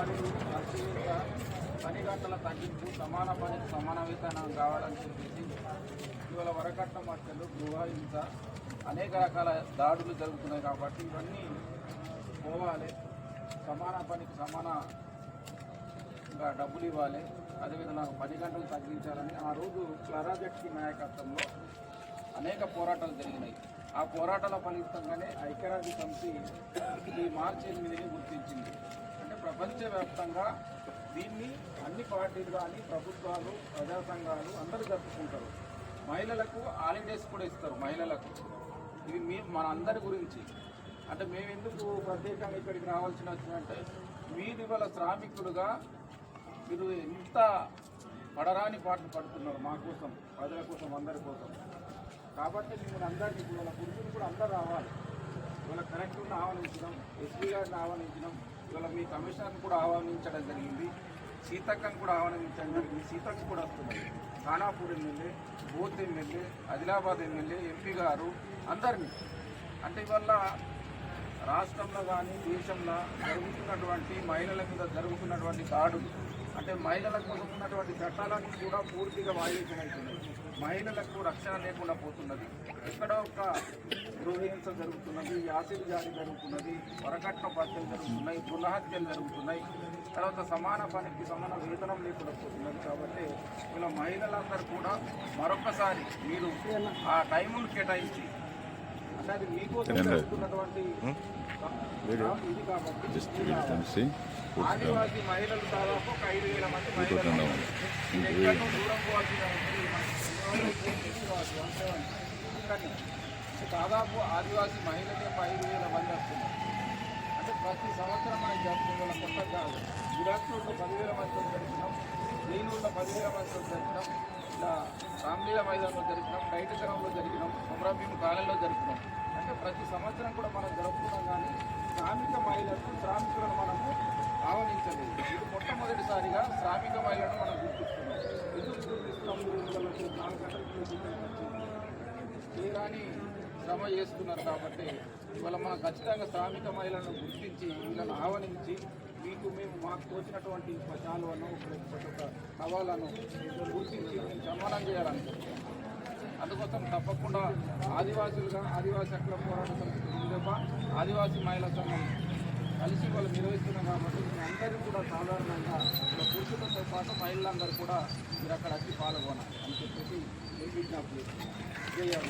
వారిని అత్యంత పని గంటల తగ్గింపు, సమాన పనికి సమాన వేతనం కావాలని చెప్పేసి ఇవాళ వరకట్న మధ్యలో గృహహింస అనేక రకాల దాడులు జరుగుతున్నాయి. కాబట్టి ఇవన్నీ పోవాలి, సమాన పనికి సమానంగా డబ్బులు ఇవ్వాలి, అదేవిధంగా పని గంటలు తగ్గించాలని ఆ రోజు క్లరా జట్కి నాయకత్వంలో అనేక పోరాటాలు జరిగినాయి. ఆ పోరాటాల ఫలితంగానే ఐక్యరాజ్య సమితి ఈ మార్చి 8ని గుర్తించింది. అంటే ప్రపంచవ్యాప్తంగా దీన్ని అన్ని పార్టీలు కానీ ప్రభుత్వాలు, ప్రజా సంఘాలు అందరూ జరుపుకుంటారు. మహిళలకు హాలిడేస్ కూడా ఇస్తారు. మహిళలకు ఇది మన అందరి గురించి. అంటే మేము ఎందుకు ప్రత్యేకంగా ఇక్కడికి రావాల్సిన వచ్చిందంటే మీరు ఇవాళ శ్రామికులుగా మీరు ఎంత పడరాని పాటలు పడుతున్నారు మా కోసం, ప్రజల కోసం, అందరి కోసం. కాబట్టి మిమ్మల్ని అందరికీ ఇవాళ పురుషులు కూడా అందరూ రావాలి. ఇవాళ కలెక్టర్ని ఆహ్వానించడం, ఎస్పీ గారిని ఆహ్వానించడం, ఇవాళ మీ కమిషనర్ని కూడా ఆహ్వానించడం జరిగింది, సీతక్కని కూడా ఆహ్వానించడం జరిగింది. సీతక్క కూడా వస్తుంది, Khanapur MLA, both MLA, Adilabad MLA, MP గారు అందరినీ. అంటే ఇవాళ రాష్ట్రంలో కానీ దేశంలో జరుగుతున్నటువంటి మహిళల మీద జరుగుతున్నటువంటి దాడులు, అంటే మహిళల కోసం ఉన్నటువంటి చట్టాలను కూడా పూర్తిగా వాయిలేషన్ అవుతున్నాయి. మహిళలకు రక్షణ లేకుండా పోతున్నది. ఎక్కడో ఒక గృహహింస జరుగుతున్నది, యాసిడ్ జారీ జరుగుతున్నది, వరకట్న హత్యలు జరుగుతున్నాయి, గృహహత్యలు జరుగుతున్నాయి. తర్వాత సమాన పనికి సమాన వేతనం లేకుండా పోతున్నది. కాబట్టి ఇలా మహిళలందరూ కూడా మరొకసారి మీరు ఆ టైమును కేటాయించి, అంటే అది మీకోసం జరుగుతున్నటువంటి ఇది. కాబట్టి ఆదివాసీ మహిళలు దాదాపు ఒక 5,000 మంది మహిళలు దూరం పోవాల్సిన దాదాపు ఆదివాసీ మహిళలే 5,000 మంది వస్తున్నారు. అంటే ప్రతి సంవత్సరం మనం జరుపుకున్న కొత్త కాదు. గుడాక్టూరులో 10,000 మందితో జరిపినాం, శ్రీనూరులో 10,000 మందితో జరిపినాం, ఇలా రామ్లీల మైదానంలో జరిపినాం, డైటకరంలో జరిపినాం, కొమరాభీము కాలంలో జరిపినాం. అంటే ప్రతి సంవత్సరం కూడా మనం జరుపుకున్నాం. కానీ శ్రామిక మహిళలను, శ్రామికులను మనము ఆహ్వానించలేదు. ఇది మొట్టమొదటిసారిగా శ్రామిక మహిళలను మనం గుర్తిస్తున్నాం. ఎందుకు గుర్తిస్తున్నాం? 4 గంటల తీరాని శ్రమ చేస్తున్నారు. కాబట్టి ఇవాళ మనం ఖచ్చితంగా శ్రామిక మహిళలను గుర్తించి వీళ్ళను ఆహ్వానించి మేము మాకు తోచినటువంటి చాలువను, ఒక సవాళ్ళను గుర్తించి మేము సన్మానం చేయాలనుకుంటున్నాం. అందుకోసం తప్పకుండా ఆదివాసులుగా ఆదివాసీ హక్కుల పోరాట సమితి ఆదివాసీ మహిళా సంఘం కలిసి వాళ్ళు నిర్వహిస్తున్నాం. కాబట్టి మీ అందరూ కూడా సాధారణంగా పురుషులతో పాటు మహిళలందరూ కూడా మీరు అక్కడ వచ్చి పాల్గొనాలి అని చెప్పేసి విజ్ఞప్తి చేయాలి.